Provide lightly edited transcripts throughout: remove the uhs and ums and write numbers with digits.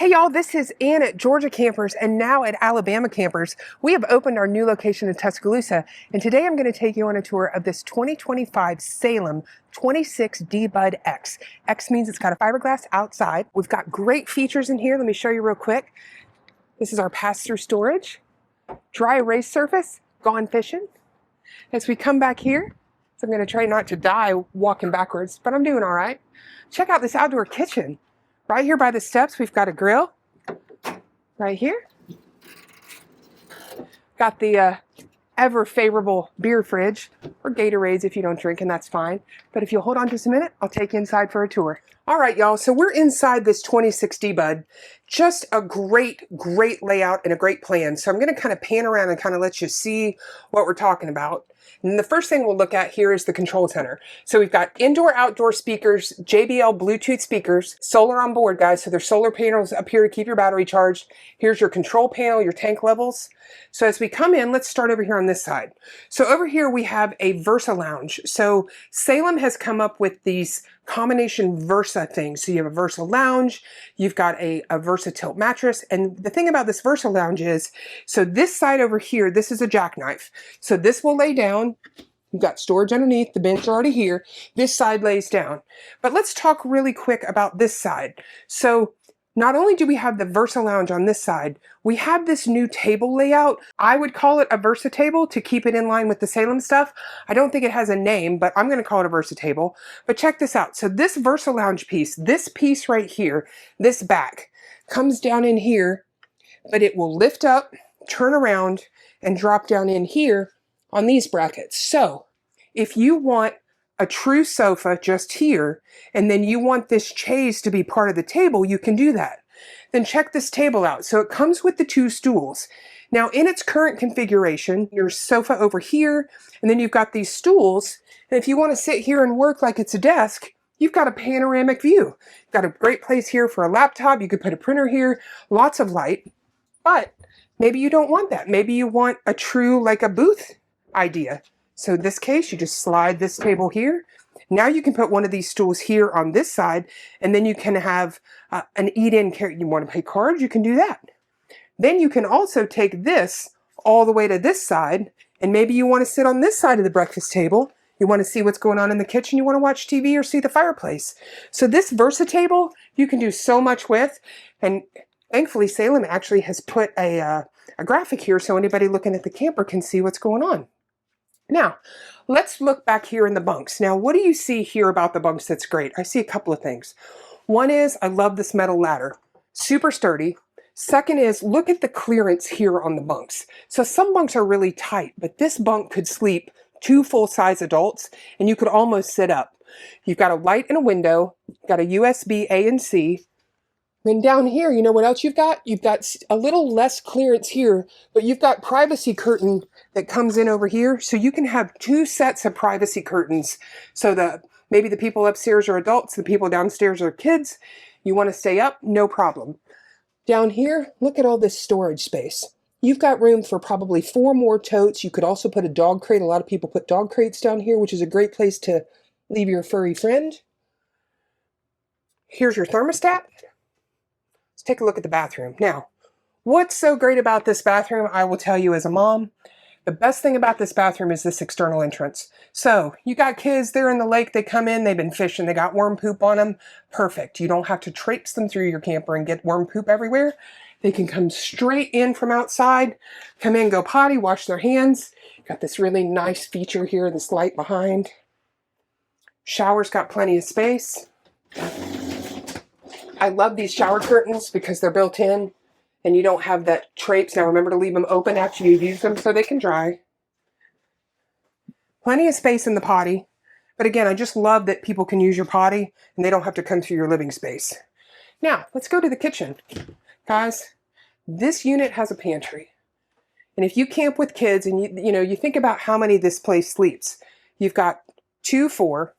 Hey y'all, this is Ann at Georgia Campers and now at Alabama Campers. We have opened our new location in Tuscaloosa, and today I'm going to take you on a tour of this 2025 Salem 26DBUDX. X means it's got a fiberglass outside. We've got great features in here. Let me show you real quick. This is our pass-through storage, dry erase surface, gone fishing. As we come back here, so I'm going to try not to die walking backwards, but I'm doing all right. Check out this outdoor kitchen. Right here by the steps, we've got a grill. Right here. Got the ever favorable beer fridge, or Gatorades if you don't drink, and that's fine. But if you'll hold on just a minute, I'll take you inside for a tour. All right, y'all, so we're inside this 26D Bud. Just a great layout and a great plan. So I'm going to kind of pan around and kind of let you see what we're talking about. And the first thing we'll look at here is the control center. So we've got indoor, outdoor speakers, JBL Bluetooth speakers, solar on board, guys. So there's solar panels up here to keep your battery charged. Here's your control panel, your tank levels. So as we come in, let's start over here on this side. So over here we have a Versa lounge. So Salem has come up with these combination Versa things. So you have a Versa lounge, you've got a Versa tilt mattress. And the thing about this Versa lounge is, so this side over here, this is a jackknife. So this will lay down. You've got storage underneath, the bench already here. This side lays down. But let's talk really quick about this side. So not only do we have the Versa lounge on this side, we have this new table layout. I would call it a Versa table to keep it in line with the Salem stuff. I don't think it has a name, but I'm going to call it a Versa table. But check this out. So this Versa lounge piece, this piece right here, this back, comes down in here, but it will lift up, turn around, and drop down in here on these brackets. So if you want a true sofa just here, and then you want this chaise to be part of the table, you can do that. Then check this table out. So it comes with the two stools. Now in its current configuration, your sofa over here, and then you've got these stools. And if you want to sit here and work like it's a desk, you've got a panoramic view. You've got a great place here for a laptop. You could put a printer here, lots of light. But maybe you don't want that. Maybe you want a true, like a booth idea. So in this case, you just slide this table here. Now you can put one of these stools here on this side, and then you can have an eat-in carry. You want to pay cards, you can do that. Then you can also take this all the way to this side, and maybe you want to sit on this side of the breakfast table. You want to see what's going on in the kitchen. You want to watch TV or see the fireplace. So this Versa table, you can do so much with. And thankfully, Salem actually has put a graphic here so anybody looking at the camper can see what's going on. Now, let's look back here in the bunks. Now, what do you see here about the bunks that's great? I see a couple of things. One is, I love this metal ladder. Super sturdy. Second is, look at the clearance here on the bunks. So some bunks are really tight, but this bunk could sleep two full-size adults, and you could almost sit up. You've got a light and a window, got a USB A and C. Then down here, you know what else you've got? You've got a little less clearance here, but you've got privacy curtain that comes in over here. So you can have two sets of privacy curtains. So maybe the people upstairs are adults, the people downstairs are kids. You want to stay up? No problem. Down here, look at all this storage space. You've got room for probably 4 more totes. You could also put a dog crate. A lot of people put dog crates down here, which is a great place to leave your furry friend. Here's your thermostat. Let's take a look at the bathroom. Now, what's so great about this bathroom, I will tell you as a mom, the best thing about this bathroom is this external entrance. So you got kids, they're in the lake, they come in, they've been fishing, they got worm poop on them. Perfect. You don't have to traipse them through your camper and get worm poop everywhere. They can come straight in from outside, come in, go potty, wash their hands. Got this really nice feature here, this light behind. Shower's got plenty of space. I love these shower curtains because they're built in and you don't have that traipse. Now remember to leave them open after you've used them so they can dry. Plenty of space in the potty. But again, I just love that people can use your potty and they don't have to come through your living space. Now, let's go to the kitchen. Guys, this unit has a pantry. And if you camp with kids and you think about how many this place sleeps. You've got 2, 4,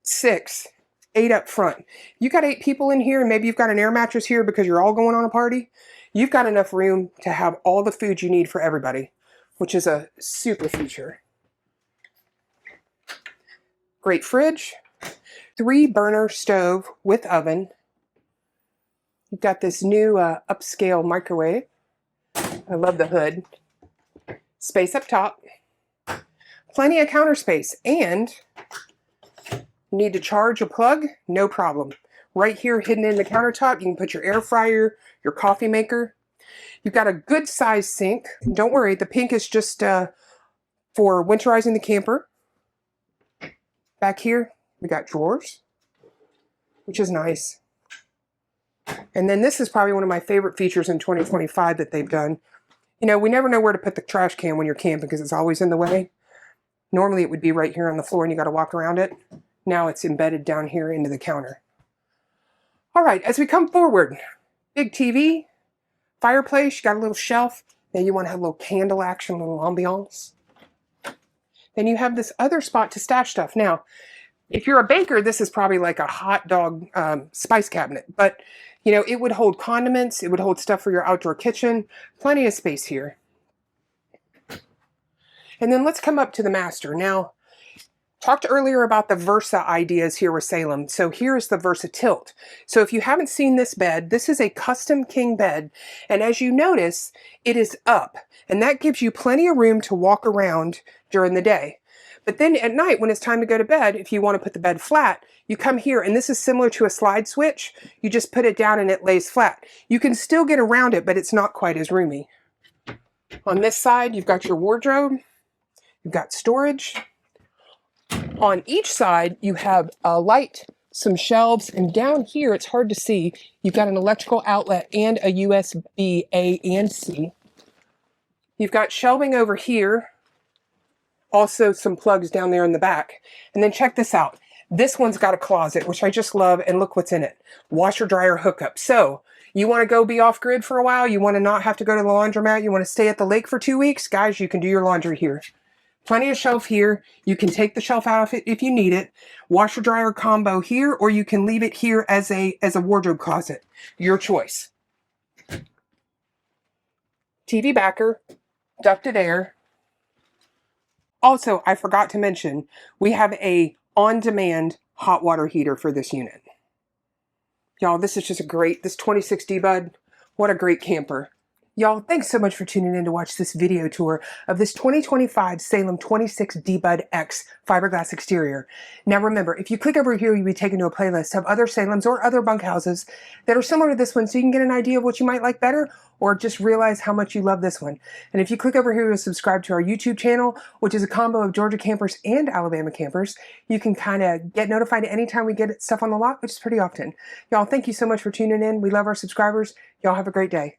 6, 8 up front. You got 8 people in here and maybe you've got an air mattress here because you're all going on a party. You've got enough room to have all the food you need for everybody, which is a super feature. Great fridge, 3 burner stove with oven. We've got this new upscale microwave. I love the hood. Space up top. Plenty of counter space. And you need to charge a plug? No problem. Right here hidden in the countertop, you can put your air fryer, your coffee maker. You've got a good size sink. Don't worry, the pink is just for winterizing the camper. Back here, we got drawers, which is nice. And then this is probably one of my favorite features in 2025 that they've done. You know, we never know where to put the trash can when you're camping because it's always in the way. Normally it would be right here on the floor and you got to walk around it. Now it's embedded down here into the counter. All right, as we come forward, big TV, fireplace, you got a little shelf. Then you want to have a little candle action, a little ambiance. Then you have this other spot to stash stuff. Now, if you're a baker, this is probably like a hot dog spice cabinet. But, you know, it would hold condiments. It would hold stuff for your outdoor kitchen. Plenty of space here. And then let's come up to the master. Now, talked earlier about the Versa ideas here with Salem. So here's the Versa Tilt. So if you haven't seen this bed, this is a custom king bed. And as you notice, it is up. And that gives you plenty of room to walk around during the day. But then at night, when it's time to go to bed, if you want to put the bed flat, you come here, and this is similar to a slide switch. You just put it down and it lays flat. You can still get around it, but it's not quite as roomy. On this side, you've got your wardrobe. You've got storage. On each side, you have a light, some shelves, and down here, it's hard to see, you've got an electrical outlet and a USB A and C. You've got shelving over here. Also some plugs down there in the back. And then check this out. This one's got a closet, which I just love, and look what's in it. Washer dryer hookup. So you want to go be off grid for a while, you want to not have to go to the laundromat, you want to stay at the lake for 2 weeks, guys, you can do your laundry here. Plenty of shelf here. You can take the shelf out if you need it. Washer dryer combo here, or you can leave it here as a wardrobe closet. Your choice. TV backer, ducted air. Also, I forgot to mention, we have a on-demand hot water heater for this unit. Y'all, this is just this 26D Bud, what a great camper. Y'all, thanks so much for tuning in to watch this video tour of this 2025 Salem 26DBUDX fiberglass exterior. Now remember, if you click over here, you'll be taken to a playlist of other Salems or other bunkhouses that are similar to this one, so you can get an idea of what you might like better, or just realize how much you love this one. And if you click over here, you'll subscribe to our YouTube channel, which is a combo of Georgia campers and Alabama campers. You can kind of get notified anytime we get stuff on the lot, which is pretty often. Y'all, thank you so much for tuning in. We love our subscribers. Y'all have a great day.